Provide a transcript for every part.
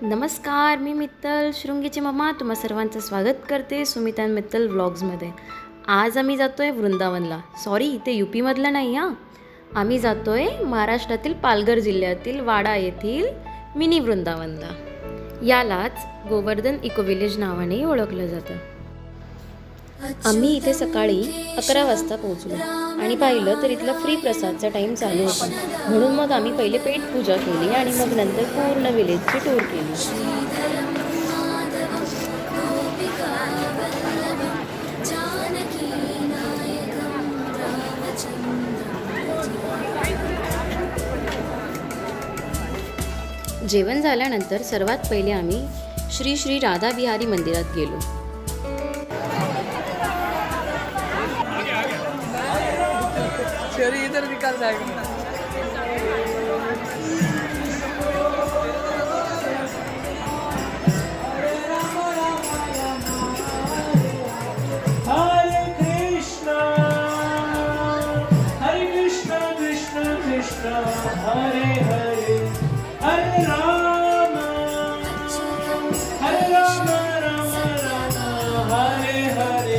नमस्कार, मी मित्तल शृंगीची मम्मा तुम्हा सर्वांचं स्वागत करते सुमिता मित्तल व्लॉग्समध्ये. आज आम्ही जातो आहे वृंदावनला. सॉरी, ते UPमधलं नाही हां. आम्ही जातो आहे महाराष्ट्रातील पालघर जिल्ह्यातील वाडा येथील मिनी वृंदावनला. यालाच गोवर्धन इको विलेज नावाने ओळखलं जातं. आम्ही इथे सकाळी 11 वाजता पोहोचलो आणि पाहिलं तर इथला फ्री प्रसादचा टाईम चालू होता. म्हणून मग आम्ही पहिले पेट पूजा केली आणि मग नंतर पूर्ण विलेजची टूर केली. जेवण झाल्यानंतर सर्वात पहिले आम्ही श्री श्री राधा बिहारी मंदिरात गेलो. इधर निकाल जाएगा. हरे कृष्णा कृष्ण कृष्ण हरे हरे हरे राम राम राम हरे हरे.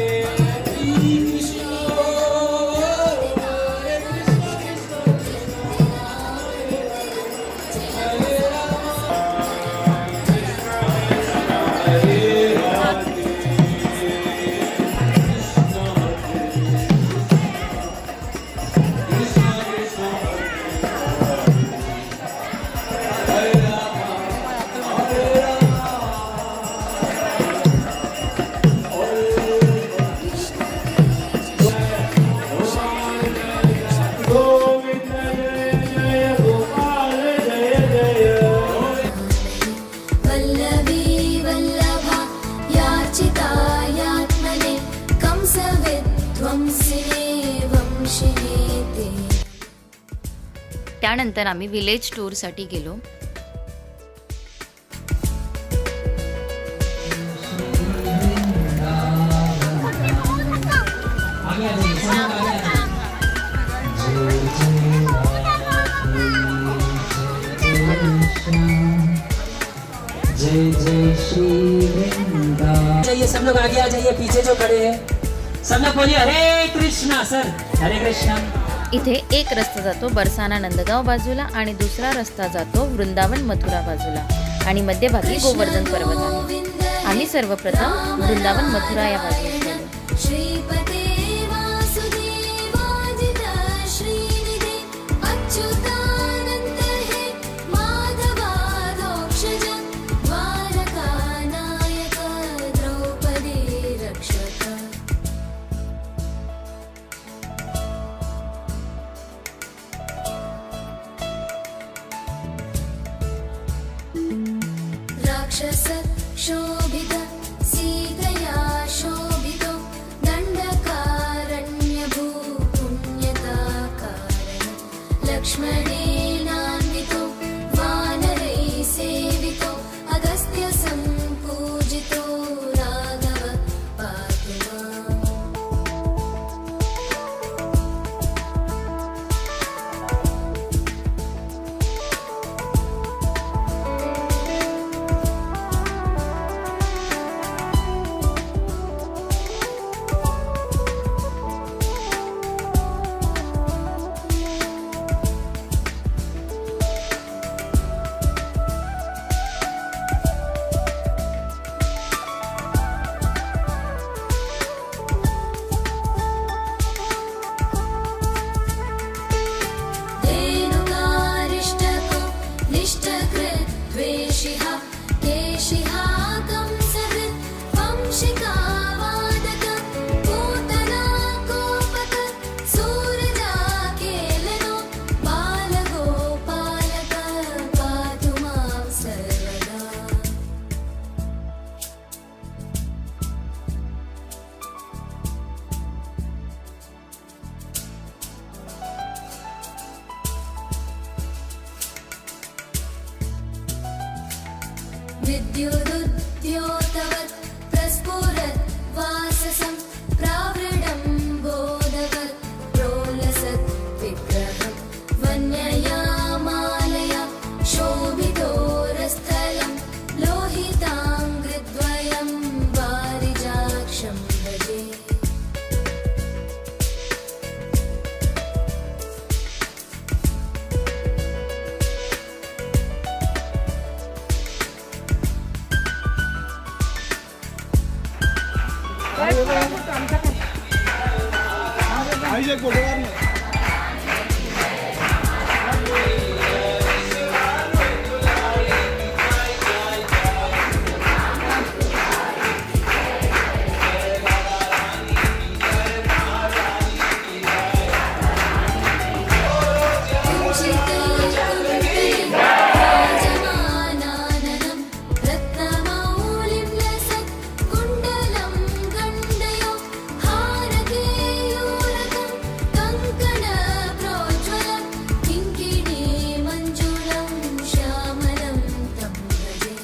त्यानंतर आम्ही विलेज टूरसाठी गेलो. जय जय श्री वृंदावन. जाइए सब लोग आगे आ जाइए, पीछे जो खड़े हैं सब लोग बोलिए हरे कृष्णा. सर हरे कृष्णा. इथे एक रस्ता जातो बरसाना नंदगाव बाजूला आणि दुसरा रस्ता जातो वृंदावन मथुरा बाजूला आणि मध्यभागी गोवर्धन पर्वत आहे. आम्ही सर्वप्रथम वृंदावन मथुरा या बाजूला गेलो. शोभित सीतया शोभितो दण्डकारण्यभू पुण्यताकारण लक्ष्मणेनान्वितो वानरैः सेवितो अगस्त्य सम्पूजितो राघव पातु माम्. विद्युदुद्योतवत् प्रस्फुरत् वाससं प्रावृढं बोधवत् प्रोलसत् विग्रहं वन्यया मालया शोभितोरस्थलं एक फोटो काढ ना. राजमानाननं रत्नमौलिं लसत् कुण्डलं गण्डयो हारकेयूरकं कङ्कणप्रोज्ज्वलं किङ्किणी मञ्जुलं श्यामलं तं भजे.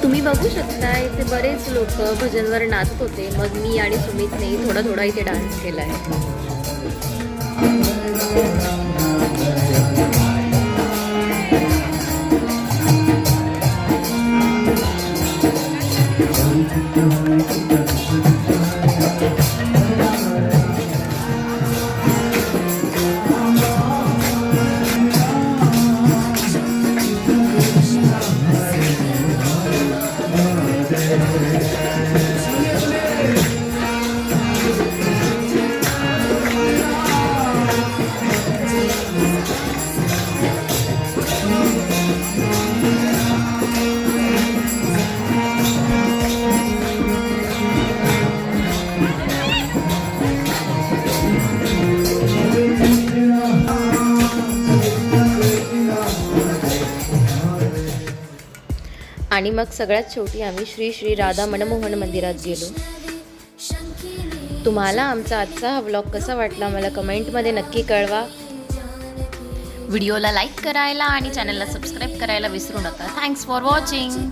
तुम्ही बघू शकता इथे बरेच लोक भजनवर नाचत होते. मग मी आणि सुमितने थोडा थोडा इथे डान्स केला आहे. आणि मग सगळ्यात शेवटी आम्ही श्री श्री राधा मनमोहन मंदिरात गेलो. तुम्हाला आमचा आजचा हा व्लॉग कसा वाटला मला कमेंटमध्ये नक्की कळवा. व्हिडिओला लाईक करायला आणि चॅनलला सबस्क्राईब करायला विसरू नका. Thanks for watching.